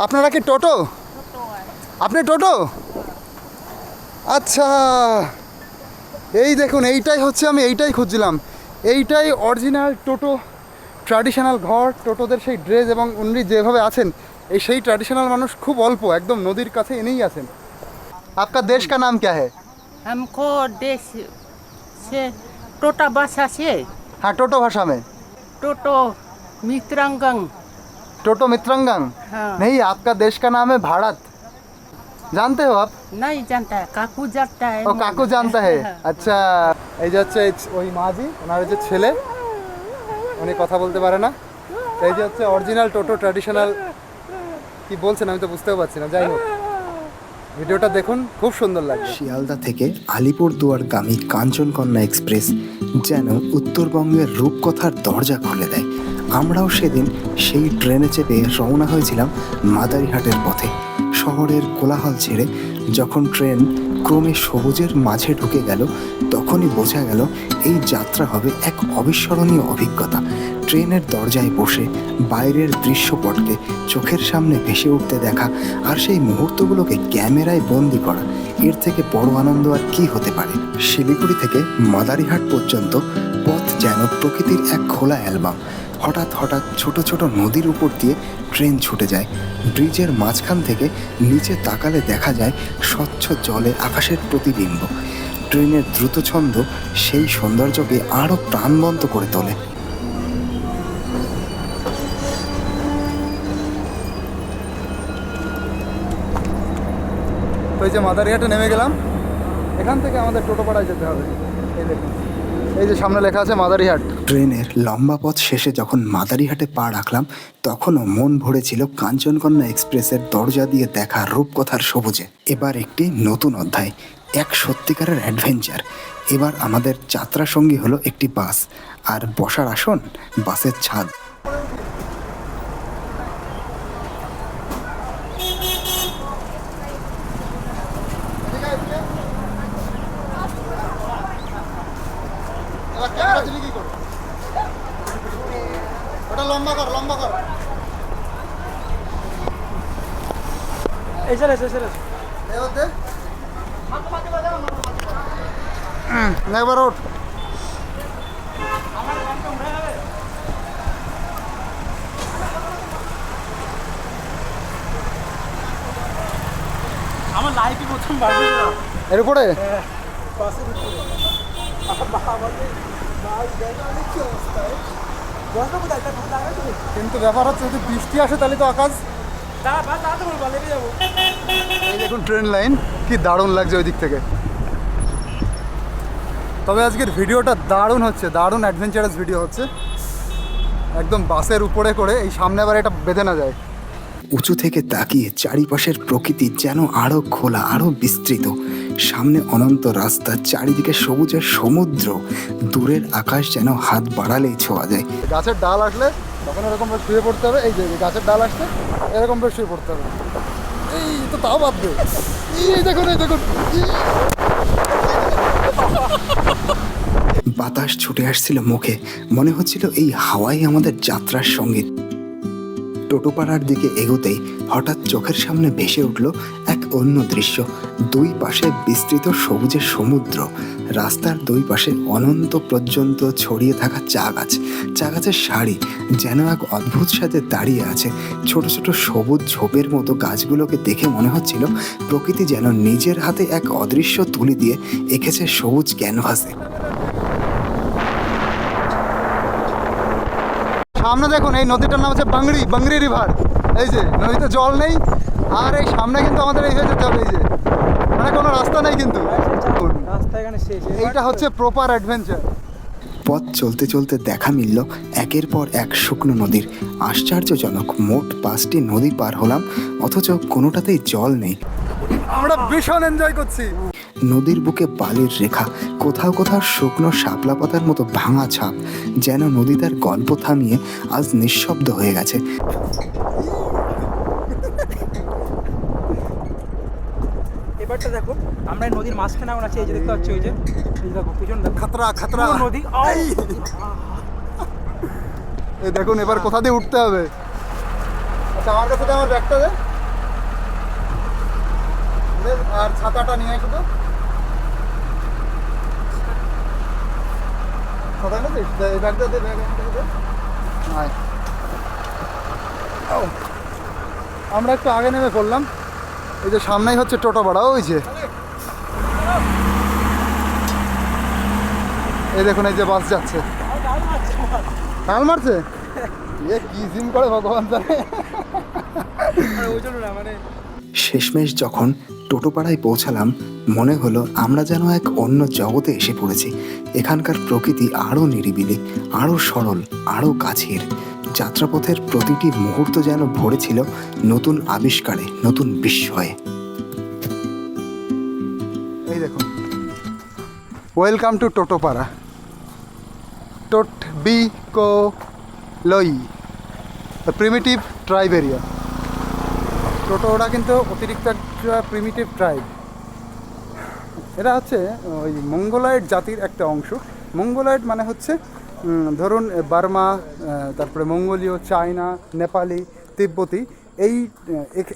আপনারা কি টোটো? আপনি টোটো? আচ্ছা, এই দেখুন, এইটাই হচ্ছে, আমি এইটাই খুঁজছিলাম। এইটাই অরিজিনাল টোটো, ট্র্যাডিশনাল ঘর, টোটোদের সেই ড্রেস, এবং উনি যেভাবে আছেন এই সেই ট্র্যাডিশনাল মানুষ খুব অল্প, একদম নদীর কাছে এনেই আছেন। आपका देश का नाम क्या है? हमको देश से टोटा भाषा से हाँ, टोटो भाषा में टोटो मित्रंगंग। टोटो मित्रंगम। हाँ। नहीं, आपका देश का नाम है भारत, जानते हो आप? नहीं जानता है, काकू जानता है। ও কাকু জানতা হে। আচ্ছা, এই যে হচ্ছে ওই মাঝি, ওনার যে ছেলে, উনি কথা বলতে পারে না। এই যে হচ্ছে অরিজিনাল টোটো ট্র্যাডিশনাল, কি বলছেন আমি তো বুঝতেও পারছি না। যাই হোক, ভিডিওটা দেখুন, খুব সুন্দর লাগবে। শিয়ালদা থেকে আলিপুরদুয়ারগামী কাঞ্চনকন্যা এক্সপ্রেস যেন উত্তরবঙ্গের রূপকথার দরজা খুলে দেয়। আমরাও সেদিন সেই ট্রেনে চেপে রওনা হয়েছিলাম মাদারিহাটের পথে। শহরের কোলাহল ছেড়ে যখন ট্রেন ক্রমে সবুজের মাঝে ঢুকে গেল, তখনই বোঝা গেল এই যাত্রা হবে এক অবিস্মরণীয় অভিজ্ঞতা। ট্রেনের দরজায় বসে বাইরের দৃশ্যপটকে চোখের সামনে ভেসে উঠতে দেখা আর সেই মুহূর্তগুলোকে ক্যামেরায় বন্দি করা, এর থেকে বড় আনন্দ আর কি হতে পারে। শিলিগুড়ি থেকে মাদারিহাট পর্যন্ত পথ যেন প্রকৃতির এক খোলা অ্যালবাম। হঠাৎ হঠাৎ ছোট ছোট নদীর উপর দিয়ে ট্রেন ছুটে যায়। ব্রিজের মাঝখান থেকে নিচে তাকালে দেখা যায় স্বচ্ছ জলে আকাশের প্রতিবিম্ব। ট্রেনের দ্রুত ছন্দ সেই সৌন্দর্যকে আরও প্রাণবন্ত করে তোলে। তো এই যে মাদারিহাটে নেমে গেলাম, এখান থেকে আমাদের টোটোপাড়ায় যেতে হবে। এই দেখুন, এই যে সামনে লেখা আছে মাদারিহাট। ট্রেনের লম্বা পথ শেষে যখন মাদারিহাটে পা রাখলাম, তখনও মন ভরেছিল কাঞ্চনকন্যা এক্সপ্রেসের দরজা দিয়ে দেখা রূপকথার সবুজে। এবার একটি নতুন অধ্যায়, এক সত্যিকারের অ্যাডভেঞ্চার। এবার আমাদের যাত্রা সঙ্গী হলো একটি বাস, আর বসার আসন বাসের ছাদ। ওটা লম্বা কর, লম্বা কর। একবার ওঠ। আমার লাইফে প্রথম বাড়বে এর উপরে কিন্তু ব্যাপার হচ্ছে, যদি বৃষ্টি আসে তাহলে তো আকাশ। এই দেখুন ট্রেন লাইন, কি দারুণ লাগছে ওই দিক থেকে। তবে আজকের ভিডিওটা দারুণ হচ্ছে, দারুণ অ্যাডভেঞ্চারাস ভিডিও হচ্ছে, একদম বাসের উপরে করে। এই সামনে আবার এটা বেঁধে না যায়। উঁচু থেকে তাকিয়ে চারিপাশের প্রকৃতি যেন আরও খোলা, আরও বিস্তৃত। সামনে অনন্ত রাস্তা, চারিদিকে সবুজের সমুদ্র, দূরের আকাশ যেন হাত বাড়ালেই ছোঁয়া যায়। গাছের ডাল আসলে তখন এরকম করে শুয়ে পড়তে হবে। এই যে গাছের ডাল আসছে, এরকম করে শুয়ে পড়তে হবে। এই তো তাও বাদ দে। এই দেখুন, এই দেখুন, বাতাস ছুটে আসছিল মুখে, মনে হচ্ছিল এই হাওয়াই আমাদের যাত্রার সঙ্গীত। টোটোপাড়ার দিকে এগোতেই হঠাৎ চোখের সামনে ভেসে উঠল এক অন্য দৃশ্য। দুই পাশে বিস্তৃত সবুজের সমুদ্র, রাস্তার দুই পাশে অনন্ত পর্যন্ত ছড়িয়ে থাকা চা গাছ, চা গাছের সারি যেন এক অদ্ভুত সাথে দাঁড়িয়ে আছে। ছোট ছোট সবুজ ঝোপের মতো গাছগুলোকে দেখে মনে হচ্ছিল প্রকৃতি যেন নিজের হাতে এক অদৃশ্য তুলি দিয়ে এঁকেছে সবুজ ক্যানভাসে। সামনে দেখুন, এই নদীটার নাম হচ্ছে বাংড়ি, বাংড়ি রিভার। এই যে নদীতে জল নেই, আর এই সামনে কিন্তু আমাদের এই হয়ে যেতে হবে। এই যে মানে কোনো রাস্তা নেই কিন্তু, এইটা হচ্ছে প্রপার অ্যাডভেঞ্চার। পথ চলতে চলতে দেখা মিলল একের পর এক শুকনো নদীর। আশ্চর্যজনক, মোট 5টি নদী পার হলাম, অথচ কোনোটাতেই জল নেই। আমরা ভীষণ এনজয় করছি। নদীর বুকে বালির রেখা, কোথাও কোথাও শুকনো শাপলা পাতার মতো ভাঙা ছাপ, যেন নদী তার গল্প থামিয়ে আজ নিঃশব্দ হয়ে গেছে। এবারটা দেখো, আমরা নদীর মাঝখানে আমরা আছি। এই যে দেখতে পাচ্ছি, ওই যে দেখো পিছন খাতরা খাতরা নদী। এই দেখুন, এবার কোথা দিয়ে উঠতে হবে। আচ্ছা আমার কাছে আমার ব্যাগটা দে আর ছাতাটা নিয়ে শুধু ছাতা না এই ব্যাগটা দে ব্যাগ আয় আমরা একটু আগে নেমে পড়লাম এই যে সামনেই হচ্ছে টোটো ভাড়া ওই যে এই দেখুন এই যে বাস যাচ্ছে কাল মারছে এ কি জিম করে ভগবান জানে শেষমেশ যখন টোটোপাড়ায় পৌঁছালাম মনে হলো আমরা যেন এক অন্য জগতে এসে পড়েছি। এখানকার প্রকৃতি আরও নিরিবিলি, আরও সরল, আরও কাছের। যাত্রাপথের প্রতিটি মুহূর্ত যেন ভরে ছিল নতুন আবিষ্কারে, নতুন বিস্ময়ে। এই দেখুন ওয়েলকাম টু টোটোপাড়া টোট বি কো লই প্রিমিটিভ ট্রাইব এরিয়া। টোটো ওরা কিন্তু অতিরিক্ত একটা প্রিমিটিভ ট্রাইব। এরা হচ্ছে ওই মঙ্গোলয়েড জাতির একটা অংশ। মঙ্গোলয়েড মানে হচ্ছে ধরুন বার্মা, তারপরে মঙ্গোলীয়, চায়না, নেপালি, তিব্বতী,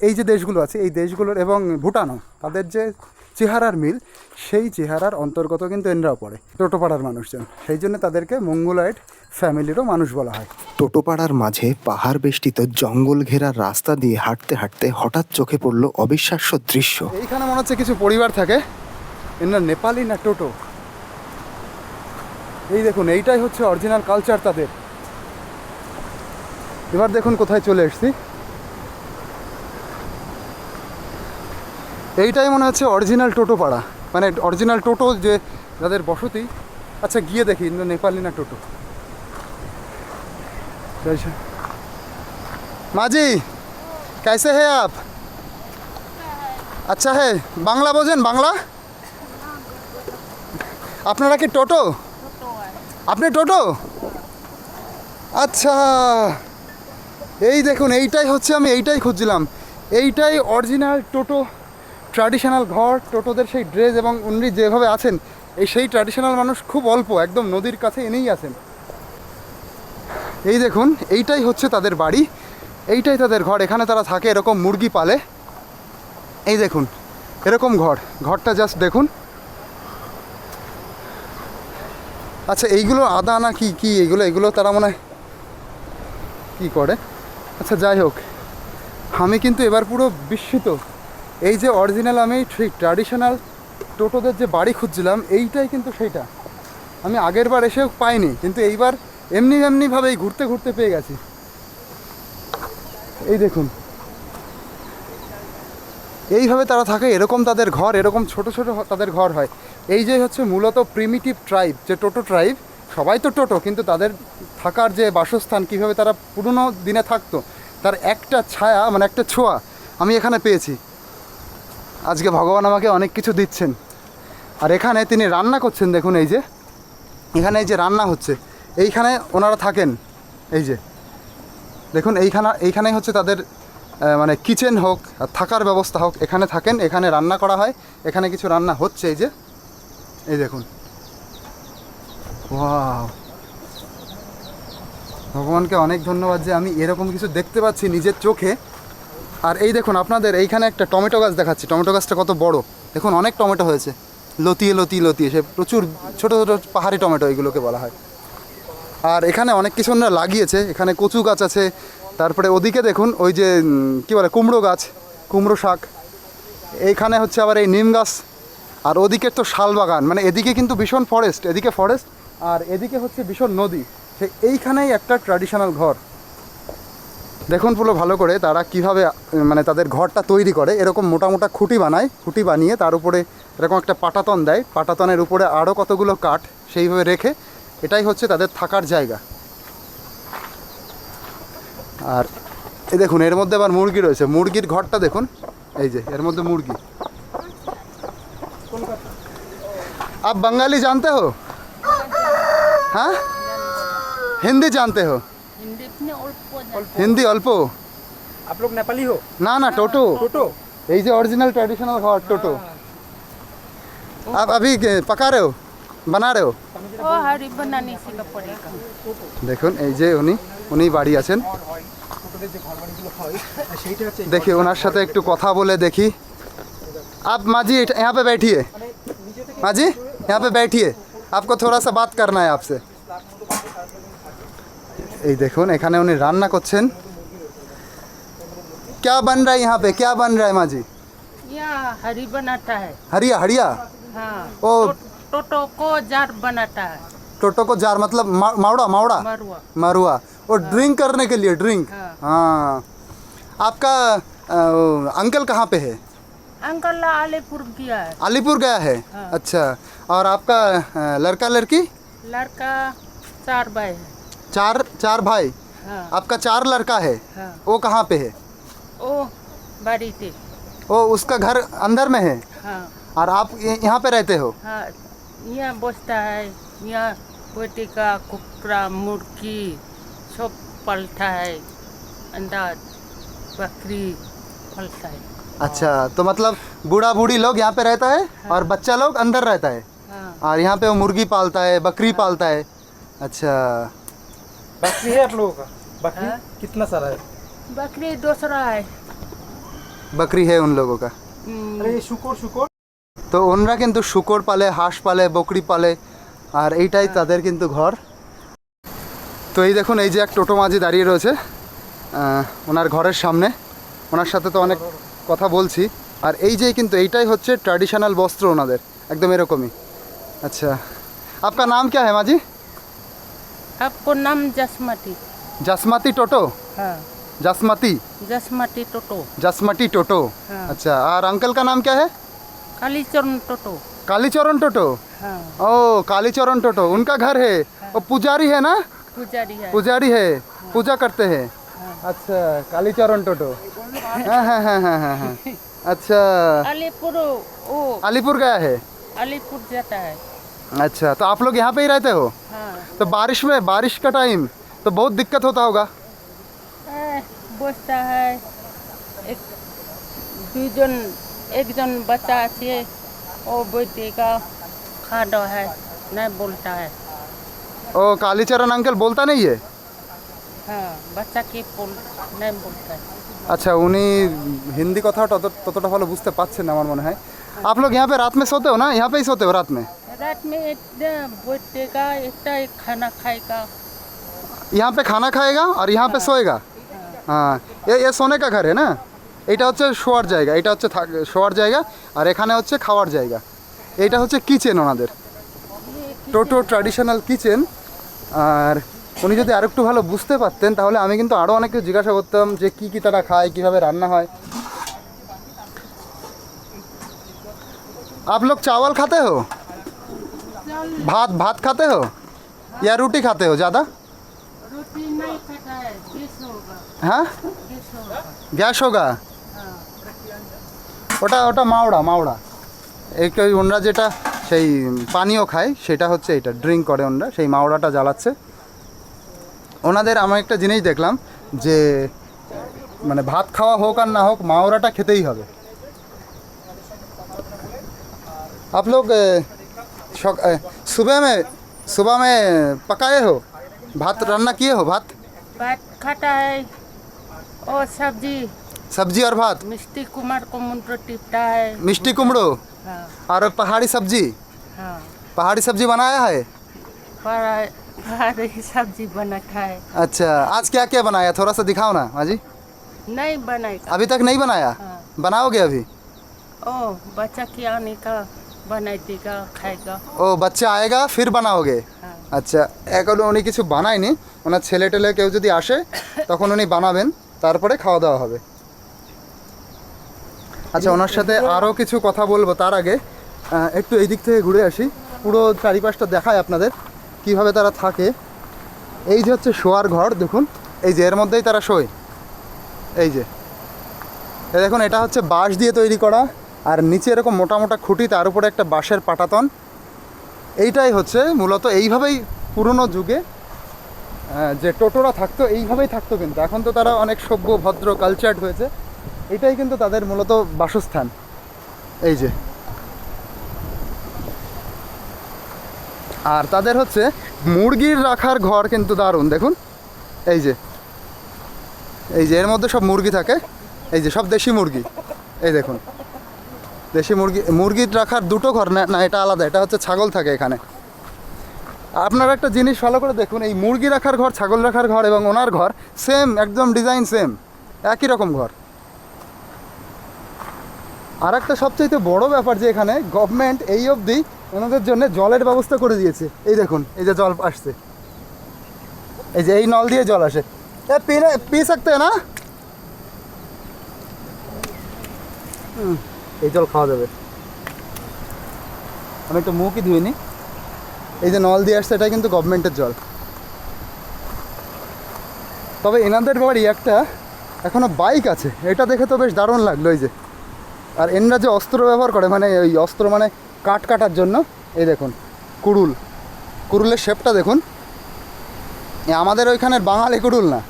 এই যে দেশগুলো আছে এই দেশগুলোর এবং ভুটানও তাদের যে চেহারার মিল সেই চেহারার অন্তর্গত কিন্তু এনরাও পড়ে টোটোপাড়ার মানুষজন। সেই জন্য তাদেরকে মঙ্গোলয়েড ফ্যামিলিরও মানুষ বলা হয়। টোটোপাড়ার মাঝে পাহাড় বেষ্টিত জঙ্গল ঘেরা রাস্তা দিয়ে হাঁটতে হাঁটতে হঠাৎ চোখে পড়ল অবিশ্বাস্য দৃশ্য। এইখানে মনে হচ্ছে কিছু পরিবার থাকে, এরা নেপালি না টোটো। এই দেখুন এইটাই হচ্ছে অরিজিনাল কালচার তাদের। এবার দেখুন কোথায় চলে এসেছি। এইটাই মনে হচ্ছে অরিজিনাল টোটো পাড়া, মানে অরিজিনাল টোটো যে যাদের বসতি। আচ্ছা গিয়ে দেখি নেপালি না টোটো। মাঝি कैसे है आप? अच्छा है। বাংলা বোঝেন? বাংলা আপনারা কি টোটো? আপনি টোটো? আচ্ছা এই দেখুন এইটাই হচ্ছে, আমি এইটাই খুঁজছিলাম। এইটাই অরিজিনাল টোটো ট্র্যাডিশনাল ঘর, টোটোদের সেই ড্রেস এবং উনি যেভাবে আছেন সেই ট্র্যাডিশনাল মানুষ খুব অল্প, একদম নদীর কাছে এনেই আছেন। এই দেখুন এইটাই হচ্ছে তাদের বাড়ি, এইটাই তাদের ঘর। এখানে তারা থাকে, এরকম মুরগি পালে। এই দেখুন এরকম ঘরটা জাস্ট দেখুন। আচ্ছা এইগুলো আদা না কি এগুলো তারা মনে হয় কী করে। আচ্ছা যাই হোক, আমি কিন্তু এবার পুরো বিস্মিত। এই যে অরিজিনাল আমি ঠিক ট্র্যাডিশনাল টোটোদের যে বাড়ি খুঁজছিলাম এইটাই কিন্তু সেইটা। আমি আগের বার এসেও পাইনি, কিন্তু এইবার এমনিভাবেই ঘুরতে ঘুরতে পেয়ে গেছি। এই দেখুন এইভাবে তারা থাকে, এরকম তাদের ঘর, এরকম ছোট ছোট তাদের ঘর হয়। এই যে হচ্ছে মূলত প্রিমিটিভ ট্রাইব, যে টোটো ট্রাইব। সবাই তো টোটো, কিন্তু তাদের থাকার যে বাসস্থান, কীভাবে তারা পুরনো দিনে থাকতো তার একটা ছায়া, মানে একটা ছোঁয়া আমি এখানে পেয়েছি। আজকে ভগবান আমাকে অনেক কিছু দিচ্ছেন। আর এখানে তিনি রান্না করছেন, দেখুন এই যে এখানে এই যে রান্না হচ্ছে, এইখানে ওনারা থাকেন। এই যে দেখুন এইখানেই হচ্ছে তাদের মানে কিচেন হোক আর থাকার ব্যবস্থা হোক, এখানে থাকেন, এখানে রান্না করা হয়, এখানে কিছু রান্না হচ্ছে। এই দেখুন ওয়াও, ভগবানকে অনেক ধন্যবাদ যে আমি এরকম কিছু দেখতে পাচ্ছি নিজের চোখে। আর এই দেখুন আপনাদের এইখানে একটা টমেটো গাছ দেখাচ্ছি। টমেটো গাছটা কত বড় দেখুন, অনেক টমেটো হয়েছে, লতিয়ে সে প্রচুর ছোটো ছোটো পাহাড়ি টমেটো এইগুলোকে বলা হয়। আর এখানে অনেক কিছু ওনারা লাগিয়েছে, এখানে কচু গাছ আছে, তারপরে ওদিকে দেখুন ওই যে কী বলে কুমড়ো গাছ, কুমড়ো শাক। এইখানে হচ্ছে আবার এই নিম গাছ, আর ওদিকে তো শাল বাগান। মানে এদিকে কিন্তু ভীষণ ফরেস্ট, এদিকে ফরেস্ট আর এদিকে হচ্ছে ভীষণ নদী। এইখানেই একটা ট্র্যাডিশনাল ঘর। দেখুন পুরো ভালো করে তারা কিভাবে মানে তাদের ঘরটা তৈরি করে। এরকম মোটা খুঁটি বানায়, খুঁটি বানিয়ে তার উপরে এরকম একটা পাটাতন দেয়, পাটাতনের উপরে আরও কতগুলো কাঠ সেইভাবে রেখে, এটাই হচ্ছে তাদের থাকার জায়গা। আর এই দেখুন এর মধ্যে আবার মুরগি রয়েছে, মুরগির ঘরটা দেখুন। এই যে এর মধ্যে মুরগি। आप बंगाली जानते हो? हाँ हिंदी जानते हो? हिंदी अल्प। आप लोग नेपाली हो? ना ना টোটো। টোটো এই যে অরিজিনাল ট্র্যাডিশনাল ঘর টোটো। आप अभी पका रहे हो, बना रहे हो? ও হারি বানানি ছিল পড়েগা। দেখুন এই যে উনি বাড়ি আছেন। টোটোদের যে ঘর বাড়িগুলো হয় সেইটা হচ্ছে এই দেখি ওনার সাথে একটু কথা বলে দেখি। आप माँ जी यहाँ पे बैठिए, মানে নিজে থেকে माँ जी यहाँ पे बैठिए, आपको थोड़ा सा बात करना है आपसे। এই দেখুন এখানে উনি রান্না করছেন। क्या बन रहा है यहाँ पे, क्या बन रहा है माँ जी? यहाँ हरी बनाता है। हरिया हरिया। हाँ ओ टोटो को जार बनाता है। टोटो को जार मतलब मावड़ा मावड़ा मरुआ। मरुआ, वो ड्रिंक करने के लिए ड्रिंक। हाँ। हाँ आपका अंकल कहाँ पे है? अंकल अलीपुर गया है। अलीपुर गया है। हाँ। अच्छा, और आपका लड़का लड़की? लड़का 4 भाई है। चार भाई। हाँ आपका 4 लड़का है। हाँ। वो कहाँ पे है? ओ बाड़ी थे। वो उसका घर अंदर में है हाँ और आप यहाँ पे रहते हो? हाँ यहाँ बसता है। यहाँ बेटी का कुकरा मुर्गी सब पलता है। अंडा बकरी पलता है। अच्छा, तो मतलब बूढ़ा बूढ़ी लोग यहाँ पे रहता है और बच्चा लोग अंदर रहता है हाँ और यहाँ पे वो मुर्गी पालता है, बकरी पालता है। अच्छा, बकरी है आप लोगों का? बकरी हाँ? कितना सारा है? बकरी दूसरा है। बकरी है उन लोगों का। अरे ये শুকর শুকর তো ওনরা কিন্তু শুকর পালে, হাঁস পালে, বকরি পালে, আর এইটাই তাদের কিন্তু ঘর। তো এই দেখুন এই যে এক টোটো মাঝি দাঁড়িয়ে রয়েছে ওনার ঘরের সামনে, ওনার সাথে তো অনেক কথা বলছি। আর এই যে কিন্তু এইটাই হচ্ছে ট্র্যাডিশনাল বস্ত্র ওনাদের, একদম এরকমই। আচ্ছা, आपका नाम क्या है माजी? आपको नाम जसमती। जसमती टोटो? हाँ जसमती जसमती टोटो। जसमती टोटो। हाँ। अच्छा, और अंकल का नाम क्या है? कालीचरण टोटो। कालीचरण टोटो। हाँ ओ कालीचरण टोटो, उनका घर है। वो पुजारी है ना? पुजारी है। पुजारी है, पूजा करते हैं। अच्छा, कालीचरण टोटो। हाँ हाँ हाँ हाँ हाँ हाँ। अच्छा, अलीपुर ओ अलीपुर गया है। अलीपुर जाता है। अच्छा, तो आप लोग यहाँ पे ही रहते हो? हाँ तो बारिश में, बारिश का टाइम तो बहुत दिक्कत होता होगा। बसता है। एक दुजन एक जन बच्चा আছে ओ बेटे का खाना है नहीं बोलता है। ओ कालीचरण अंकल बोलता नहीं है? हाँ बच्चा की बोल नहीं बोलता है। আচ্ছা, উনি হিন্দি কথা ততটা ভালো বুঝতে পারছেন না আমার মনে হয়। आप लोग यहाँ पे रात में सोते हो ना? यहाँ पे ही सोते हो रात में? रात में बैठेगा इतना खाना खाएगा। यहाँ पे खाना खाएगा और यहाँ पे सोएगा। हाँ, ये सोने का घर है ना? এটা হচ্ছে শোয়ার জায়গা, এটা হচ্ছে শোয়ার জায়গা, আর এখানে হচ্ছে খাওয়ার জায়গা। এইটা হচ্ছে কিচেন ওনাদের, টোটো ট্র্যাডিশনাল কিচেন। আর উনি যদি আরেকটু ভালো বুঝতে পারতেন তাহলে আমি কিন্তু আরও অনেক কিছু জিজ্ঞাসা করতাম যে কী কী তারা খায়, কীভাবে রান্না হয়। आप लोग चावल खाते हो? भात भात खाते हो या रोटी खाते हो ज़्यादा? रोटी नहीं खाता है गैस होगा। हाँ, गैस होगा। গ্যাস হোগা। हाँ ওটা ওটা মাওড়া মাওড়া। এই ওনরা যেটা সেই পানীয় খায় সেটা হচ্ছে এটা, ড্রিঙ্ক করে ওনরা, সেই মাওড়াটা জ্বালাচ্ছে ওনাদের। আমি একটা জিনিস দেখলাম যে মানে ভাত খাওয়া হোক আর না হোক মাওড়াটা খেতেই হবে। आप लोग सुबह में पकाए हो भात, रान्ना किए हो भात? भात खाता है और सब्जी सब्जी और भात, मिष्टी कुमार को मुंडो टिपता है। मिष्टी कुमड़ो हाँ और पहाड़ी सब्जी। हाँ पहाड़ी सब्जी बनाया है? पहाड़ी सब्जी बनाता है। अच्छा, आज क्या क्या बनाया, थोड़ा सा दिखाओ ना माँ जी। नहीं बनाएगा। अभी तक नहीं बनाया? हाँ। बनाओगे अभी? ओ बच्चा की आने का बना देगा खाएगा। ও বাচ্চা আয়েগা ফির বানাওগে। हाँ আচ্ছা, এখনো উনি কিছু বানায়নি, ওনার ছেলে টেলে কেউ যদি আসে তখন উনি বানাবেন, তারপরে খাওয়া দাওয়া হবে। আচ্ছা, ওনার সাথে আরও কিছু কথা বলবো, তার আগে একটু এই দিক থেকে ঘুরে আসি, পুরো চারিপাশটা দেখায় আপনাদের কিভাবে তারা থাকে। এই যে হচ্ছে শোয়ার ঘর, দেখুন এই যে এর মধ্যেই তারা শোয়। এই যে দেখুন, এটা হচ্ছে বাঁশ দিয়ে তৈরি করা, আর নিচে এরকম মোটা মোটা খুঁটি, তার উপরে একটা বাঁশের পাটাতন। এইটাই হচ্ছে মূলত, এইভাবেই পুরনো যুগে যে টোটোরা থাকতো এইভাবেই থাকতো, কিন্তু এখন তো তারা অনেক সভ্য ভদ্র কালচার্ড হয়েছে। এটাই কিন্তু তাদের মূলত বাসস্থান। এই যে, আর তাদের হচ্ছে মুরগির রাখার ঘর কিন্তু দারুণ, দেখুন এই যে এই যে এর মধ্যে সব মুরগি থাকে, এই যে সব দেশি মুরগি। এই দেখুন দেশি মুরগি রাখার দুটো ঘর, না না এটা আলাদা, এটা হচ্ছে ছাগল থাকে এখানে। আপনারা একটা জিনিস ভালো করে দেখুন, এই মুরগি রাখার ঘর, ছাগল রাখার ঘর এবং ওনার ঘর সেম, একদম ডিজাইন সেম, একই রকম ঘর। আর একটা সবচাইতে বড় ব্যাপার যে এখানে গভর্নমেন্ট এই অবধি ওনাদের জন্য জলের ব্যবস্থা করে দিয়েছে। এই দেখুন এই যে জল আসছে, এই যে এই নল দিয়ে জল আসে। পি सकते हैं না, এই জল খাওয়া যাবে। আমি একটু মুখ কি ধুয়ে নিই। এই যে নল দিয়ে আসছে এটা কিন্তু গভর্নমেন্টের জল। তবে এনাদের বাড়ি একটা এখনো বাইক আছে, এটা দেখে তো বেশ দারুণ লাগলো। এই যে আর এনরা যে অস্ত্র ব্যবহার করে, মানে ওই অস্ত্র মানে কাঠ কাটার জন্য, এই দেখুন কুড়ুলের শেপটা দেখুন। আমাদের ওইখানের বাঙালি কুড়ুল না,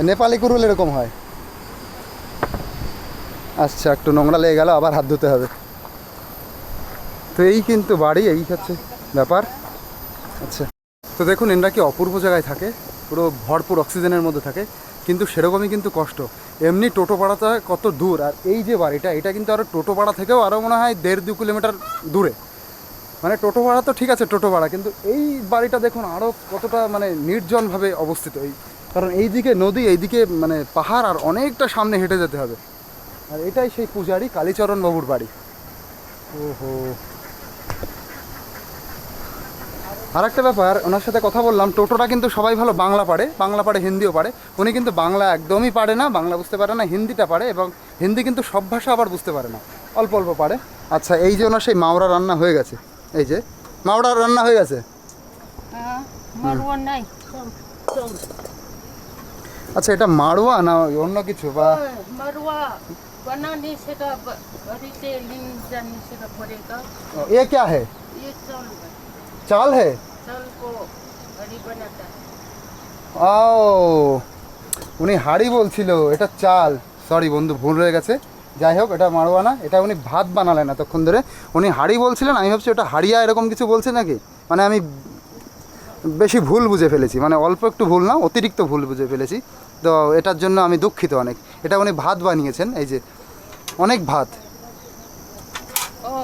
নেপালি কুড়ুল এরকম হয়। আচ্ছা একটু নোংরা লেগে গেল, আবার হাত ধুতে হবে। তো এই কিন্তু বাড়ি, এই হচ্ছে ব্যাপার। আচ্ছা তো দেখুন এনরা কি অপূর্ব জায়গায় থাকে, পুরো ভরপুর অক্সিজেনের মধ্যে থাকে, কিন্তু সেরকমই কিন্তু কষ্ট। এমনি টোটোপাড়াটা কত দূর, আর এই যে বাড়িটা এটা কিন্তু আরও টোটোপাড়া থেকেও আরও মনে হয় 1.5-2 কিলোমিটার দূরে। মানে টোটোপাড়া তো ঠিক আছে টোটোপাড়া, কিন্তু এই বাড়িটা দেখুন আরও কতটা মানে নির্জনভাবে অবস্থিত। কারণ এইদিকে নদী, এইদিকে মানে পাহাড়, আর অনেকটা সামনে হেঁটে যেতে হবে। আর এটাই সেই পূজারি কালীচরণ বাবুর বাড়ি। ওহো, আর একটা ব্যাপার, ওনার সাথে কথা বললাম, টোটোটা কিন্তু সবাই ভালো বাংলা পারে, হিন্দিও পারে। উনি কিন্তু বাংলা একদমই পারে না, বাংলা বুঝতে পারে না, হিন্দিটা পারে, এবং হিন্দি কিন্তু সব ভাষা আবার বুঝতে পারে না, অল্প অল্প পারে। আচ্ছা এই যে ওনার সেই মাওড়া রান্না হয়ে গেছে, এই যে মাওড়া রান্না হয়ে গেছে। মারওয়া নাই। আচ্ছা এটা মাড়োয়া না অন্য কিছু বা মারওয়া बनाने से का रिटेलिंग जाने से का पड़ेगा। এ क्या है, ये चावल है, চাল है? चावल को हरी बनाता है। ও উনি হাড়ি বলছিল, এটা চাল। সরি বন্ধু, ভুল হয়ে গেছে। যাই হোক এটা মাড়োয়া না, এটা উনি ভাত বানালেন এতক্ষণ ধরে। উনি হাড়ি বলছিলেন, আমি ভাবছি ওটা হাড়িয়া এরকম কিছু বলছে নাকি। মানে আমি বেশি ভুল বুঝে ফেলেছি, মানে অল্প একটু ভুল না, অতিরিক্ত ভুল বুঝে ফেলেছি। তো এটার জন্য আমি দুঃখিত অনেক। এটা উনি ভাত বানিয়েছেন, এই যে অনেক ভাত। ओ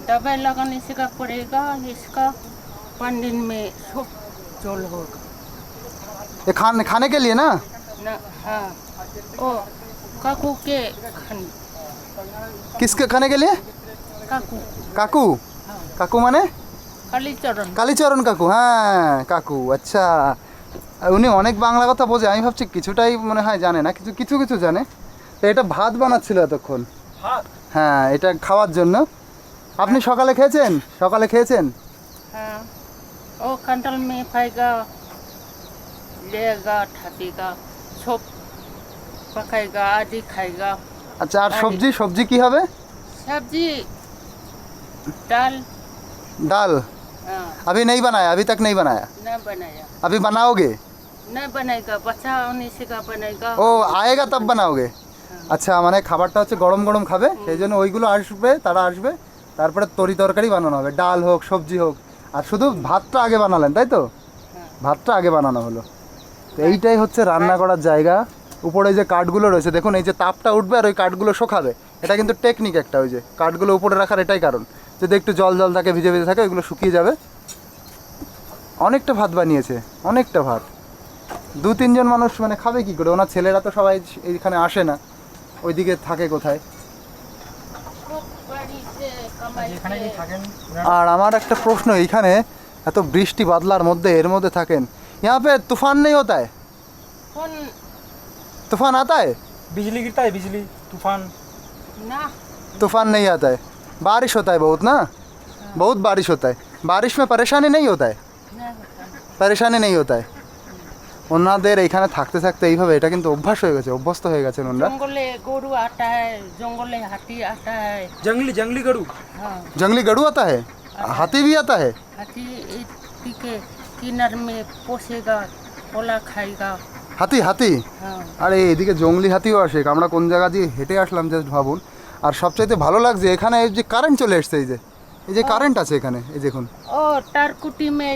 दवाई लगाने से का पड़ेगा, इसका 5 दिन में सब जल होगा ये खाने के लिए ना? ना। हाँ ओ काकू के खाने, किसके खाने के लिए? काकू কাকু? কাকু মানে? कालीचरण। কালীচরণ কাকু, হ্যাঁ কাকু। আচ্ছা উনি অনেক বাংলা কথা বোঝে, আমি ভাবছি কিছুটাই মনে হয় জানে না, কিছু কিছু জানে। তো এটা ভাত বানাচ্ছিল এতক্ষণ। হ্যাঁ এটা খাওয়ার জন্য। আপনি সকালে খেয়েছেন? हाँ ओ कंटल में पाएगा, लेगा ठाकेगा, सब पकाएगा, आदि खाएगा। আচ্ছা আর সবজি কি হবে? सब्जी दाल। ডাল? हाँ अभी नहीं बनाया, अभी तक नहीं बनाया, न बनाया, अभी बनाओगे? न बनाएगा, बच्चा होने से का बनेगा। ও আয়েগা তব বানাওগে। আচ্ছা মানে খাবারটা হচ্ছে গরম গরম খাবে, সেই জন্য ওইগুলো আসবে, তারা আসবে, তারপরে তরকারি বানানো হবে, ডাল হোক সবজি হোক। আর শুধু ভাতটা আগে বানালেন তাই তো? ভাতটা আগে বানানো হলো। তো এইটাই হচ্ছে রান্না করার জায়গা। উপরে যে কাঠগুলো রয়েছে দেখুন, এই যে তাপটা উঠবে আর ওই কাঠগুলো শোকাবে, এটা কিন্তু টেকনিক একটা। ওই যে কাঠগুলো উপরে রাখার এটাই কারণ, যদি একটু জল থাকে, ভিজে থাকে, ওইগুলো শুকিয়ে যাবে। অনেকটা ভাত বানিয়েছে, অনেকটা ভাত। 2-3 জন মানুষ মানে খাবে কি করে? ওনার ছেলেরা তো সবাই এইখানে আসে না, ওইদিকে থাকে কোথায়। सब बड़ी से कमाई এখানে से। থাকেন আর আমার একটা প্রশ্ন, এইখানে এত বৃষ্টি বাদলার মধ্যে এর মধ্যে থাকেন, यहाँ पे तूफान नहीं होता है? कौन तूफान आता है? बिजली गिरता है, बिजली तूफान। ना तूफान नहीं आता है, बारिश होता है बहुत ना, बहुत बारिश होता है। बारिश में परेशानी नहीं होता है? ना होता है। পরেশানি নেই হতায়। ওনাদের এইখানে থাকতে থাকতে এইভাবে এটা কিন্তু অভ্যাস হয়ে গেছে, অভ্যস্ত হয়ে গেছেন ওনারা। जंगले गोरू आता है, जंगले हाथी आता है। जंगली गड़ू। हाँ जंगली गड़ू आता है, हाथी भी आता है? हाथी के किनार में पोसेगा, कोला खाएगा। হাতি? हाँ আরে এদিকে জঙ্গলি হাতিও আসে। আমরা কোন জায়গা দিয়ে হেঁটে আসলাম জাস্ট ভাবুন। আর সবচাইতে ভালো লাগছে এখানে এই যে কারেন্ট চলে এসছে, এই যে কারেন্ট আছে এখানে, এই দেখুন ओ टारकुटी में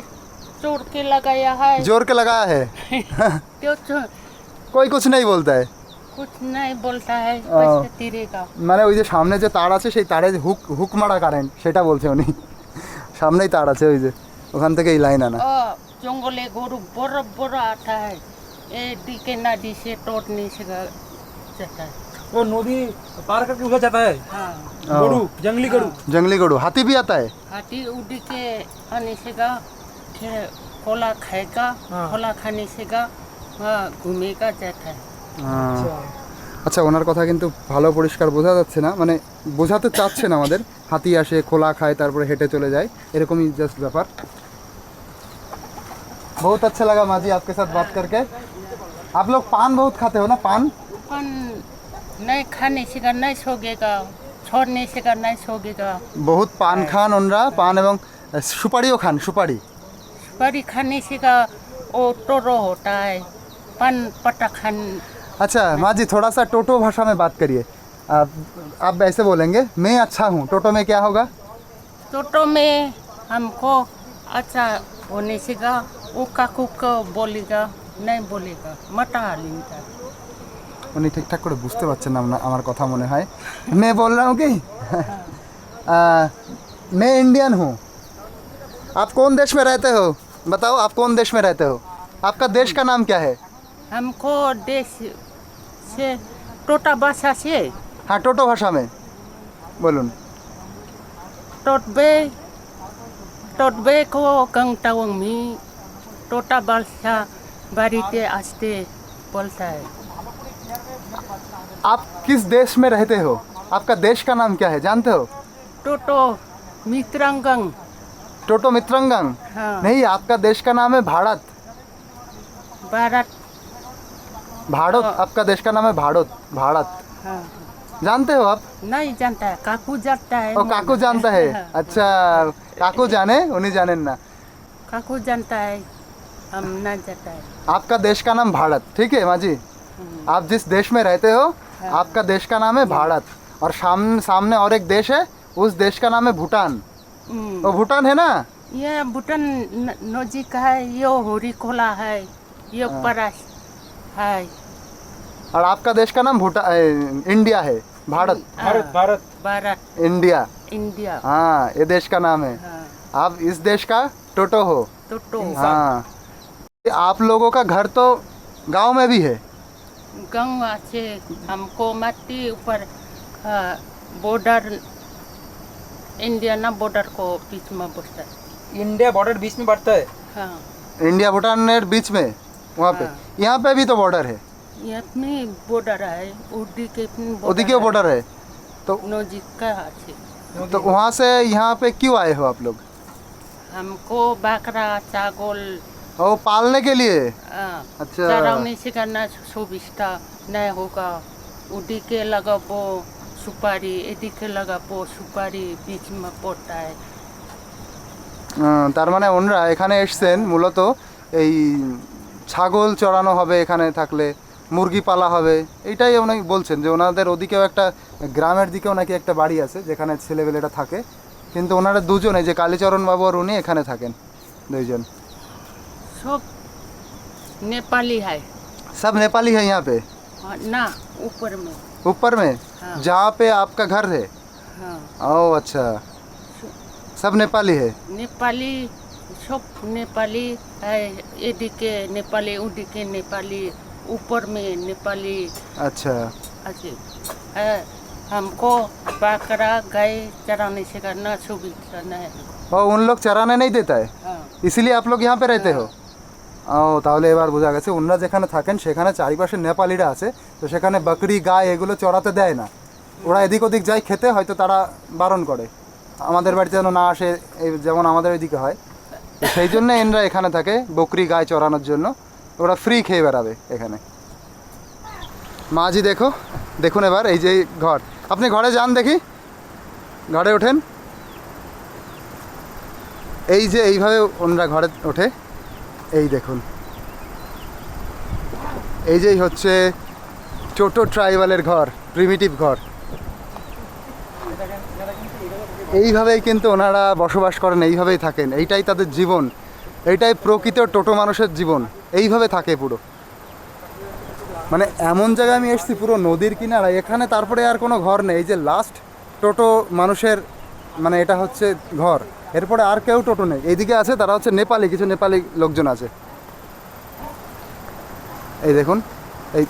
चोर के लगाया है। জোর কে লাগায়া है। त्यो चो- कोई कुछ नहीं बोलता है कुछ नहीं बोलता है ও। पैसे तेरेगा মানে ওই যে সামনে যে তার আছে সেই তারে হুক হুক মারা কারেন্ট সেটা বলছে উনি সামনেই তার আছে ওই যে ওখান থেকে এই লাইন আনা ও জঙ্গলে গরু বড় বড় आता है এদিকে নদী से तोड़ने से जाता है वो नदी पार करके उधर जाता है हाँ गरु जंगली गरु जंगली गड़ू हाथी भी आता है हाथी उड़ी के आने से गा फिर खोला खाएगा हाँ। खोला खाने से गा वहाँ घूमेगा जाता है আচ্ছা ওনার কথা কিন্তু ভালো পরিষ্কার বোঝা যাচ্ছে না মানে বোঝাতে চাচ্ছে না আমাদের হাতি আসে খোলা খায় তারপরে হেঁটে চলে যায় এরকমই জাস্ট ব্যাপার बहुत अच्छा लगा माँ जी आपके साथ बात करके आप लोग पान बहुत खाते हो ना पान अपन नहीं खाने से गा नहीं सोगेगा छोड़ने से गा नहीं सोगेगा बहुत पान खान ওনরা পান এবং সুপারিও খান সুপারি सुपारी खाने से का वो टोरो होता है पान पट्टा खान अच्छा माँ जी थोड़ा सा टोटो भाषा में बात करिए आप ऐसे बोलेंगे मैं अच्छा हूँ टोटो में क्या होगा टोटो में हमको अच्छा होने से का वो काकू को बोलेगा नहीं बोलेगा मटा लिंगा উনি ঠিকঠাক করে বুঝতে পারছেন না আমার কথা মনে হয় मैं बोल रहा हूँ कि मैं इंडियन हूँ आप कौन देश में रहते हो बताओ आप कौन देश में रहते हो आपका देश का नाम क्या है हमको देश से टोटा भाषा से हाँ टोटो भाषा में बोलून टोटबे टोटबे को गंगटावंग में टोटा भाषा बारीते आस्ते बोलता है आप किस देश में रहते हो आपका देश का नाम क्या है जानते हो टोटो मित्रंगंग टोटो मित्रंगंग हाँ नहीं आपका देश का नाम है भारत भारत भारत आपका देश का नाम है भारत भारत हाँ जानते हो आप नहीं जानता है काकू जानता है ओ काकू जानता है अच्छा काकू जाने उन्हीं जाने ना काकू जानता है हम ना जानता है आपका देश का नाम भारत ठीक है माँ जी आप जिस देश में रहते हो आपका देश का नाम है भारत और सामने और एक देश है उस देश का नाम है भूटान वो भूटान है ना ये भूटान नजीक है ये होरी खोला है ये परास है और आपका देश का नाम भूटान इंडिया है भारत भारत भारत भारत इंडिया इंडिया हाँ ये देश का नाम है हाँ आप इस देश का टोटो हो टोटो हाँ आप लोगों का घर तो गांव में भी है गाँव से हमको माटी ऊपर बॉर्डर इंडिया ना बॉर्डर को बीच में बसता है इंडिया बॉर्डर बीच में पड़ता है हाँ इंडिया भूटान के बीच में वहाँ पे हाँ। यहाँ पे भी तो बॉर्डर है ये अपनी बॉर्डर है उड़ी के अपनी उदी के बॉर्डर है तो नजीक का है तो वहाँ से यहाँ पे क्यों आए हो आप लोग हमको बकरा चावल ओ पालने के लिए अच्छा। चरावने से करना सुविधा नहीं होगा उड़ी के लगाबो सुपारी एदिके लगाबो सुपारी बीच में पड़ता है তার মানে ওনারা এখানে এসছেন মূলত এই ছাগল চড়ানো হবে এখানে থাকলে মুরগি পালা হবে এইটাই উনি বলছেন যে ওনাদের ওদিকেও একটা গ্রামের দিকেও নাকি একটা বাড়ি আছে যেখানে ছেলেবেলেটা থাকে কিন্তু ওনারা দুজনে যে কালীচরণ বাবু আর উনি এখানে থাকেন দুইজন सब नेपाली है सब नेपाली है यहाँ पे ना ऊपर में ऊपर में हाँ। जहाँ पे आपका घर है हाँ ओ अच्छा सब नेपाली है नेपाली सब नेपाली है एदिके नेपाली उदिके नेपाली ऊपर में नेपाली अच्छा अच्छे है हमको बकरा गाय चराने से करना सुविधा नहीं है और उन लोग चराने नहीं देता है हाँ इसीलिए आप लोग यहाँ पे रहते हो ও তাহলে এবার বোঝা গেছে ওনারা যেখানে থাকেন সেখানে চারিপাশে নেপালিরা আছে তো সেখানে বকরি গায় এগুলো চড়াতে দেয় না ওরা এদিক ওদিক যায় খেতে হয়তো তারা বারণ করে আমাদের বাড়িতে যেন না আসে এই যেমন আমাদের ওইদিকে হয় তো সেই জন্য এনরা এখানে থাকে বকরি গায় চড়ানোর জন্য ওরা ফ্রি খেয়ে বেড়াবে এখানে মাঝি দেখো দেখুন এবার এই যে ঘর আপনি ঘরে যান দেখি ঘরে ওঠেন এই যে এইভাবে ওনারা ঘরে ওঠে এই দেখুন এই যেই হচ্ছে টোটো ট্রাইবালের ঘর প্রিমিটিভ ঘর এইভাবেই কিন্তু ওনারা বসবাস করেন এইভাবেই থাকেন এইটাই তাদের জীবন এইটাই প্রকৃত টোটো মানুষের জীবন এইভাবে থাকে পুরো মানে এমন জায়গায় আমি এসেছি পুরো নদীর কিনারা, এখানে তারপরে আর কোনো ঘর নেই। এই যে লাস্ট টোটো মানুষের, মানে এটা হচ্ছে ঘর, এরপরে আর কেউ টোটো নেই। এইদিকে আছে, তারা হচ্ছে নেপালি, কিছু নেপালি লোকজন আছে। এই দেখুন, এই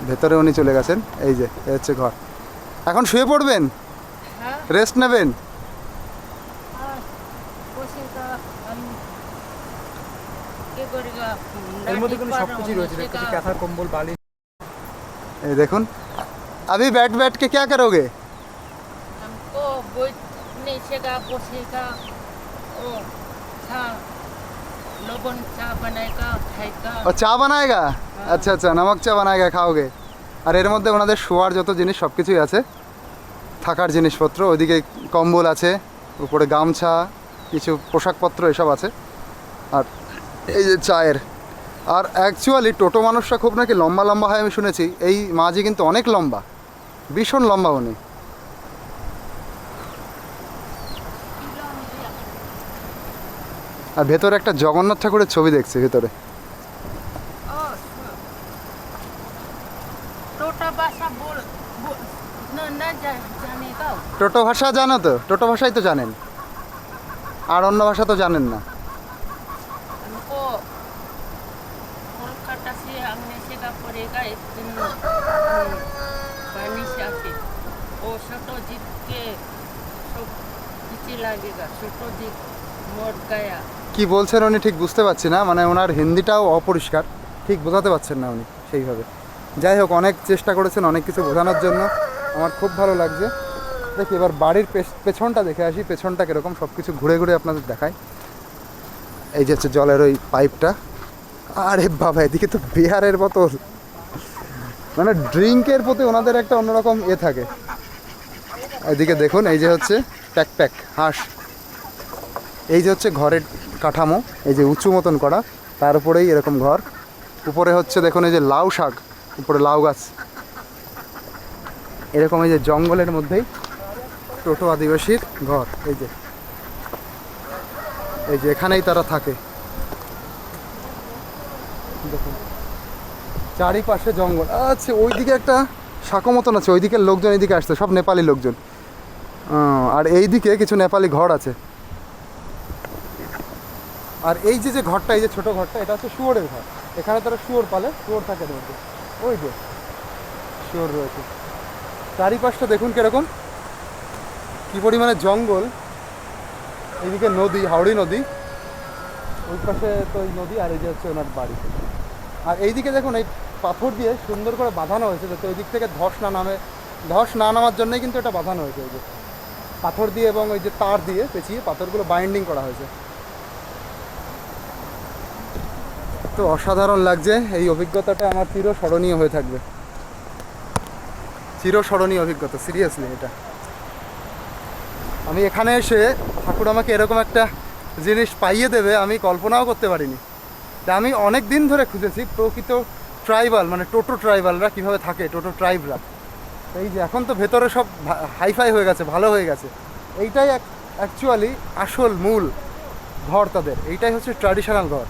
ভেতরে উনি চলে গেছেন। এই যে এই হচ্ছে ঘর। এখন শুয়ে পড়বেন, হ্যাঁ রেস্ট নেবেন? আর বসেগা আমি কি করিগা এর মধ্যে কিন্তু সব কিছুই রয়েছে, দেখতে পাচ্ছি কাঁথা, কম্বল, বালি। এই দেখুন, अभी बैठ बैठ के क्या करोगे? हमको बैठनेगा बसेगा ओ चा लोगों चा बनाएगा खाएगा ও চা বানায়গা? আচ্ছা আচ্ছা, নমক চা বানায়গা, খাওগে। আর এর মধ্যে ওনাদের শোয়ার যত জিনিস সব কিছুই আছে, থাকার জিনিসপত্র। ওইদিকে কম্বল আছে, উপরে গামছা, কিছু পোশাকপত্র এসব আছে। আর এই যে চায়ের। আর অ্যাকচুয়ালি টোটো মানুষরা খুব নাকি লম্বা লম্বা হয় আমি শুনেছি। এই মাঝি কিন্তু অনেক লম্বা, ভীষণ লম্বা উনি। আর ভেতরে একটা জগন্নাথ ঠাকুরের ছবি দেখছি ভেতরে। ओ टोटा भाषा बोल न जानेगा টোটো ভাষা জানো তো? টোটো ভাষাই তো জানেন, আর অন্য ভাষা তো জানেন না। हमको कोलकाता से आने से का पड़ेगा एक दिन पानी से आके ओ छोटो जीत के सब पीछे लगेगा छोटो जीत मर गया কি বলছেন উনি ঠিক বুঝতে পারছি না, মানে ওনার হিন্দিটাও অপরিষ্কার, ঠিক বোঝাতে পারছেন না উনি সেইভাবে। যাই হোক, অনেক চেষ্টা করেছেন অনেক কিছু বোঝানোর জন্য, আমার খুব ভালো লাগছে। দেখি এবার বাড়ির পেছনটা দেখে আসি, পেছনটা কীরকম, সব কিছু ঘুরে ঘুরে আপনাদের দেখাই। এই যে হচ্ছে জলের ওই পাইপটা। আরে বাবা, এদিকে তো বিহারের বোতল, মানে ড্রিঙ্কের প্রতি ওনাদের একটা অন্যরকম থাকে। এদিকে দেখুন, এই যে হচ্ছে প্যাক হাঁস। এই যে হচ্ছে ঘরের কাঠামো, এই যে উঁচু মতন করা, তার উপরেই এরকম ঘর। উপরে হচ্ছে দেখুন এই যে লাউ শাক, উপরে লাউ গাছ। এরকম এই যে জঙ্গলের মধ্যেই টোটো আদিবাসীর ঘর। এই যে এখানেই তারা থাকে। দেখুন চারিপাশে জঙ্গল। আচ্ছা, ওইদিকে একটা শাখো মতন আছে, ওইদিকের লোকজন এইদিকে আসছে, সব নেপালি লোকজন। আর এইদিকে কিছু নেপালি ঘর আছে। আর এই যে ঘরটা, এই যে ছোটো ঘরটা, এটা হচ্ছে শুয়োরের ঘর। এখানে তারা শুয়োর পালে, শুয়োর থাকে রয়েছে, ওই যে শুয়োর রয়েছে। চারিপাশটা দেখুন কীরকম, কী পরিমাণে জঙ্গল। এইদিকে নদী, হাওড়ি নদী, ওই পাশে তো ওই নদী, আর এই যে হচ্ছে ওনার বাড়ি। আর এইদিকে দেখুন, এই পাথর দিয়ে সুন্দর করে বাঁধানো হয়েছে, যাতে ওই দিক থেকে ধস না নামার জন্যই কিন্তু এটা বাঁধানো হয়েছে। ওই যে পাথর দিয়ে এবং ওই যে তার দিয়ে পেঁচিয়ে পাথরগুলো বাইন্ডিং করা হয়েছে। তো অসাধারণ লাগছে, এই অভিজ্ঞতাটা আমার চিরস্মরণীয় হয়ে থাকবে, চিরস্মরণীয় অভিজ্ঞতা, সিরিয়াসলি। এটা আমি এখানে এসে ঠাকুর আমাকে এরকম একটা জিনিস পাইয়ে দেবে আমি কল্পনাও করতে পারিনি। তা আমি অনেক দিন ধরে খুঁজেছি প্রকৃত ট্রাইবাল, মানে টোটো ট্রাইবালরা কীভাবে থাকে, টোটো ট্রাইবরা। এই যে এখন তো ভেতরে সব হাইফাই হয়ে গেছে, ভালো হয়ে গেছে। এইটাই অ্যাকচুয়ালি আসল মূল ঘর তাদের, এইটাই হচ্ছে ট্র্যাডিশনাল ঘর।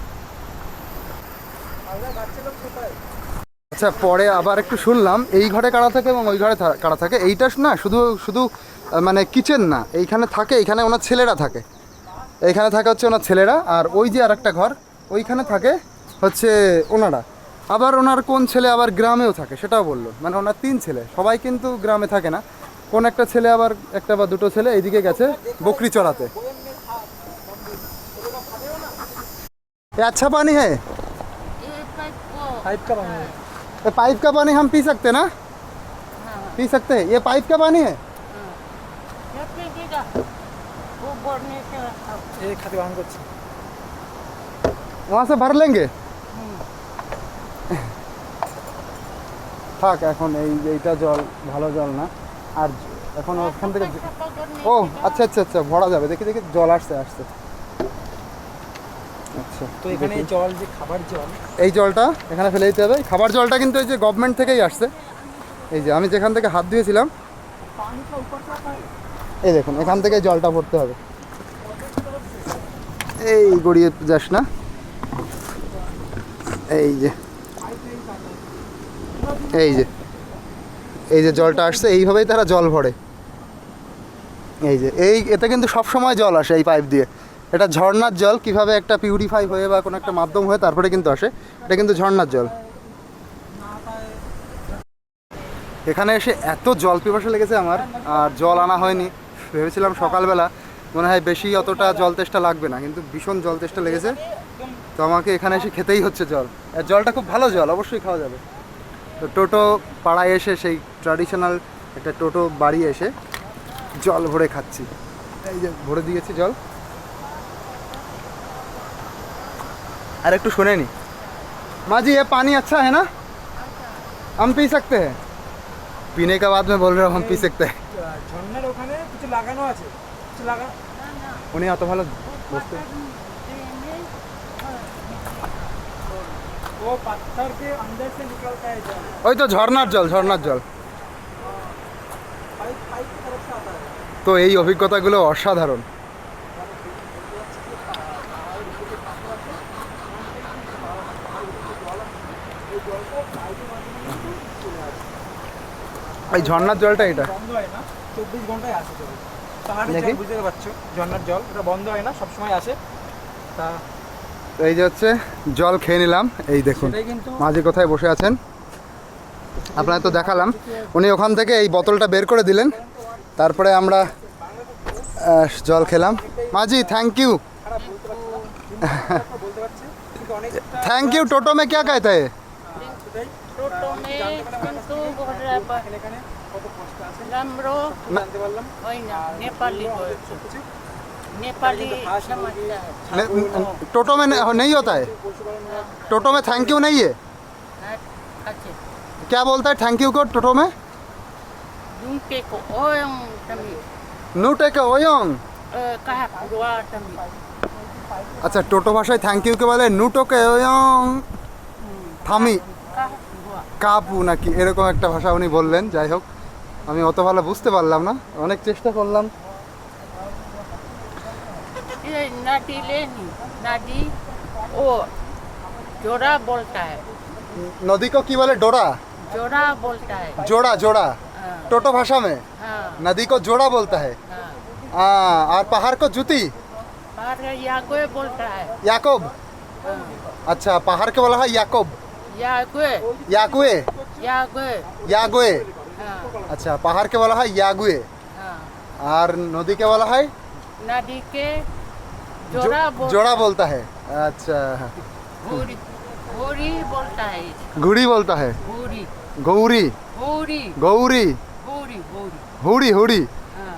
আচ্ছা, পরে আবার একটু শুনলাম এই ঘরে কারা থাকে এবং ওই ঘরে কারা থাকে। এইটা না শুধু মানে কিচেন না, এইখানে থাকে, এইখানে ওনার ছেলেরা থাকে, এইখানে থাকে হচ্ছে ওনার ছেলেরা। আর ওই যে আর একটা ঘর, ওইখানে থাকে হচ্ছে ওনারা। আবার ওনার কোন ছেলে আবার গ্রামেও থাকে সেটাও বললো, মানে ওনার 3 ছেলে, সবাই কিন্তু গ্রামে থাকে না। কোন একটা ছেলে আবার, একটা বা দুটো ছেলে এইদিকে গেছে বকরি চড়াতে। আচ্ছা পানি হ্যাঁ, ये पाइप को पाइप का पानी है। ये पाइप का पानी हम पी सकते हैं ना? हाँ पी सकते हैं, ये पाइप का पानी है। ये पीजिएगा वो बढ़ने से এই খাতে বাহন করছে। वहाँ से भर लेंगे। থাক, এখন এইটা জল ভালো জল না। আর এখন ওখান থেকে, ও আচ্ছা আচ্ছা আচ্ছা, ভরা যাবে। দেখি জল আসছে। আচ্ছা, তো এখানে জল, যে খাবার জল, এই জলটা এখানে ফেলে দিতে হবে। খাবার জলটা কিন্তু এই যে গভর্নমেন্ট থেকেই আসছে। এই যে আমি যেখান থেকে হাত ধুয়েছিলাম, এই দেখুন এখান থেকে জলটা ভরতে হবে। এই গড়িয়ে যাস না, এই যে এই যে জলটা আসছে, এইভাবেই তারা জল ভরে। এই এতে কিন্তু সব সময় জল আসে এই পাইপ দিয়ে। এটা ঝর্ণার জল, কিভাবে একটা পিউরিফাই হয়ে বা কোনো একটা মাধ্যম হয়ে তারপরে কিন্তু আসে, এটা কিন্তু ঝর্ণার জল। এখানে এসে এত জল পিপাসা লেগেছে আমার, আর জল আনা হয়নি। ভেবেছিলাম সকালবেলা মনে হয় বেশি অতটা জল তেষ্টা লাগবে না, কিন্তু ভীষণ জল তেষ্টা লেগেছে, তো আমাকে এখানে এসে খেতেই হচ্ছে জল। আর জলটা খুব ভালো জল, অবশ্যই খাওয়া যাবে। তো টোটো পাড়ায় এসে, সেই ট্র্যাডিশনাল একটা টোটো বাড়ি এসে জল ভরে খাচ্ছি। এই যে ভরে দিয়েছি জল। আর একটু শুনে নি, माँ जी ये पानी अच्छा है ना, हम पी सकते हैं? पीने के बाद में बोल रहे हो हम पी सकते हैं। ঝর্ণার ওখানে কিছু লাগানো আছে, কিছু লাগা উনি অত ভালো বসতে, वो पत्थर के अंदर से निकलता है जल, ওই তো ঝর্ণার জল, ঝর্ণার জল। पाइप पाइप की तरफ से आता है। তো এই অভিজ্ঞতাগুলো অসাধারণ। এই ঝর্ণার জলটা এটা বন্ধ হয় না, 24 ঘন্টায় আসে জল। পাহাড়ের দেখি। জল বুঝতে পারছো, ঝর্ণার জল এটা বন্ধ হয় না, সবসময় আসে। তা এই যে হচ্ছে জল খেয়ে নিলাম। এই দেখুন সেটাই কিন্তু মাঝি কোথায় বসে আছেন, আপনাদের তো দেখালাম। উনি ওখান থেকে এই বোতলটা বের করে দিলেন, তারপরে আমরা জল খেলাম। মাঝি থ্যাংক ইউ। বলতে পারছি কিন্তু অনেক থ্যাংক ইউ। টোটো মে क्या कहते हैं? টোটো মে কিন্তু এখানে কত কষ্ট আছে রামরো জানতে পারলাম। হয় না, নেপালি বলছে, নেপালি समझता है। टोटो में नहीं होता है? टोटो में थैंक यू नहीं है? अच्छा क्या बोलता है थैंक यू को टोटो में? दुंटे को ओयम तमी নুটে কে ওয়ং। कहा कुआ तमी আচ্ছা, টোটো ভাষায় থ্যাংক ইউ কে বলে নুটো কে ওয়ং থামি कहा कुआ কাপু নাকি এরকম একটা ভাষা উনি বললেন। যাই হোক, আমি অত ভালো বুঝতে পারলাম না, অনেক চেষ্টা করলাম। ये नदी लेनी नदी ओ जोड़ा बोलता है, नदी को की बोले? डोरा, जोड़ा बोलता है। जोड़ा, जोड़ा। हाँ टोटो भाषा में हाँ नदी को जोड़ा बोलता है। हाँ और पहाड़ को जूती, बाहर यागोए बोलता है। याकूब। हाँ, अच्छा, पहाड़ के बोला है याकूब, यागोए याकुए, यागोए यागुए। हाँ अच्छा, पहाड़ के बोला है यागुए, हाँ और नदी के बोला है नदी के जोड़ा जोड़ा बोलता है। अच्छा, घूरी घूरी बोलता है, घुड़ी बोलता है, घूरी गौरी, घूरी गौरी, घूरी घूरी हुड़ी, हुड़ी। हाँ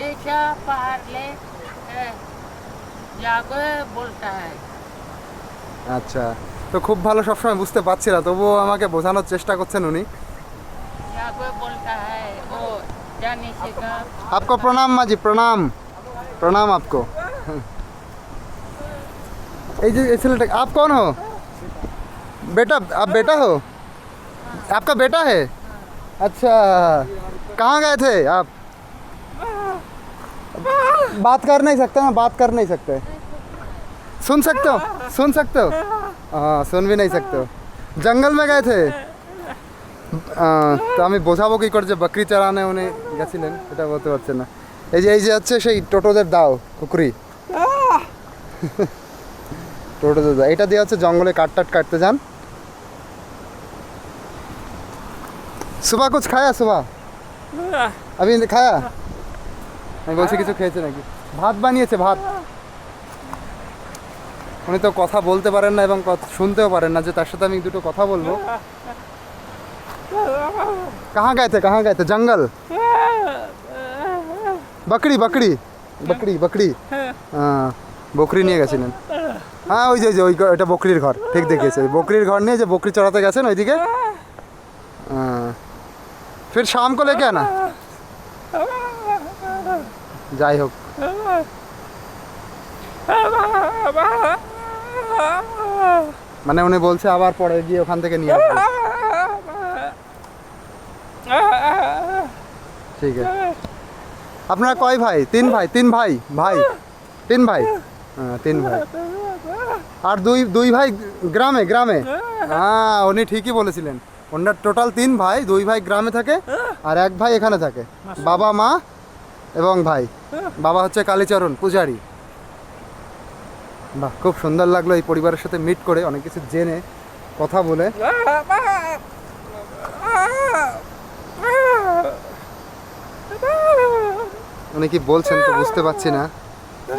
ऐसा पहाड़ ले यागोए बोलता है। আচ্ছা, তো খুব ভালো সবসময় বুঝতে পারছি না, তবুও আমাকে বোঝানোর চেষ্টা করছেন উনি। यागोए बोलता है वो जाने से का आपको प्रणाम माँ जी, प्रणाम, प्रणाम आपको। এই যে এই ছেলেটা, आप कौन हो? बेटा, आप बेटा हो? आपका बेटा है? अच्छा, कहाँ गए थे आप? बात कर नहीं सकते ना, बात कर नहीं सकते। सुन सकते हो, सुन सकते हो? हाँ, सुन भी नहीं सकते हो। जंगल में गए थे। তো আমি বোঝাবো কী করে যে বকরি চারানে উনি গেছিলেন, এটা বলতে পারছেন না। এই যে হচ্ছে সেই টোটোদের দাও কুকুরি, টোটোদের দাও, এটা দিয়ে হচ্ছে জঙ্গলে কাট টাট কাটতে যান। সুবা কুছ খায়া? সুবা আমি খায়া? আমি বলছি কিছু খেয়েছে নাকি? ভাত বানিয়েছে, ভাত। উনি তো কথা বলতে পারেন না এবং শুনতেও পারেন না, যে তার সাথে আমি দুটো কথা বলবো। कहाँ गए थे? जंगल। बकरी, बकरी, बकरी, बकरी। हाँ, বকরি নিয়ে গেছিলেন। হ্যাঁ, ওই যে ওইটা বকরির ঘর, ঠিক দেখিয়েছে। বকরির ঘর নিয়ে যে বকরি চড়াতে গেছেন ওইদিকে। फिर शाम को लेके आना। যাই হোক, মানে উনি বলছে আবার পরে গিয়ে ওখান থেকে নিয়ে আসবে। ঠিক আছে। আপনারা কয় ভাই? তিন ভাই, তিন ভাই, ভাই তিন ভাই। হ্যাঁ, তিন ভাই। আর দুই ভাই গ্রামে, গ্রামে। হ্যাঁ, উনি ঠিকই বলেছিলেন, ওনার টোটাল 3 ভাই, 2 ভাই গ্রামে থাকে আর 1 ভাই এখানে থাকে, বাবা মা এবং ভাই। বাবা হচ্ছে কালীচরণ পূজারি। বাহ, খুব সুন্দর লাগলো এই পরিবারের সাথে মিট করে, অনেক কিছু জেনে কথা বলে। উনি কি বলছেন তো বুঝতে পারছি না,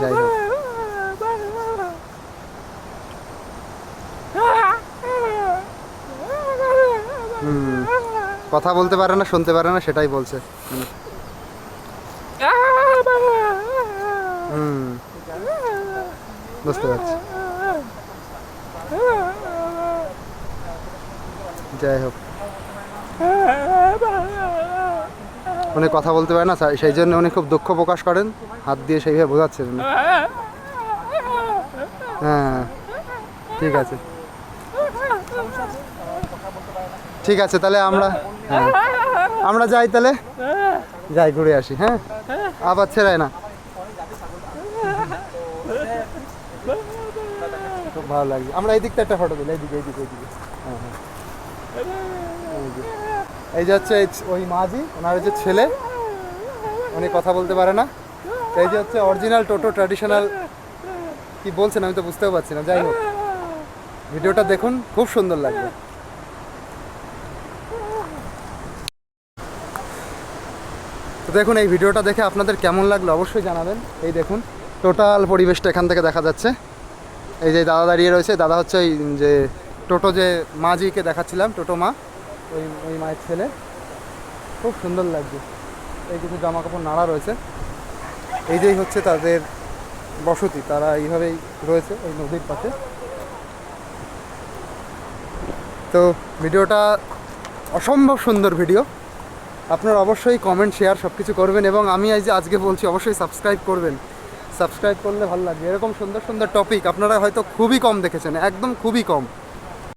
যাই হোক। কথা বলতে পারে না, শুনতে পারে না, সেটাই বলছে। বুঝতে পারছি। যাই হোক, উনি কথা বলতে পারে না, সেই জন্য উনি খুব দুঃখ প্রকাশ করেন, হাত দিয়ে সেইভাবে বোঝাচ্ছেন উনি। হ্যাঁ, ঠিক আছে, ঠিক আছে, তাহলে আমরা যাই, তাহলে যাই, ঘুরে আসি। হ্যাঁ, আবার ছেড়ে না, খুব ভালো লাগছে। আমরা এই দিকটা একটা ফটো দিই, এইদিকে এইদিকে এইদিকে। হ্যাঁ হ্যাঁ, এই যে হচ্ছে ওই মাঝি, ওনার যে ছেলে, উনি কথা বলতে পারে না। এই যে হচ্ছে অরিজিনাল টোটো ট্র্যাডিশনাল, কি বলছেন আমি তো বুঝতেও পারছি না। যাই হোক, ভিডিওটা দেখুন, খুব সুন্দর লাগবে। তো দেখুন, এই ভিডিওটা দেখে আপনাদের কেমন লাগলো অবশ্যই জানাবেন। এই দেখুন টোটাল পরিবেশটা এখান থেকে দেখা যাচ্ছে। এই যে দাদা দাঁড়িয়ে রয়েছে, দাদা হচ্ছে ওই যে টোটো যে মাঝিকে দেখাচ্ছিলাম, টোটো মা, ওই মায়ের ছেলে। খুব সুন্দর লাগছে। এই কিছু জামা কাপড় নাড়া রয়েছে। এই যেই হচ্ছে তাদের বসতি, তারা এইভাবেই রয়েছে এই নদীর পাশে। তো ভিডিওটা অসম্ভব সুন্দর ভিডিও। আপনারা অবশ্যই কমেন্ট, শেয়ার সব কিছু করবেন, এবং আমি আজকে বলছি অবশ্যই সাবস্ক্রাইব করবেন। সাবস্ক্রাইব করলে ভালো লাগবে। এরকম সুন্দর সুন্দর টপিক আপনারা হয়তো খুবই কম দেখেছেন, একদম খুবই কম।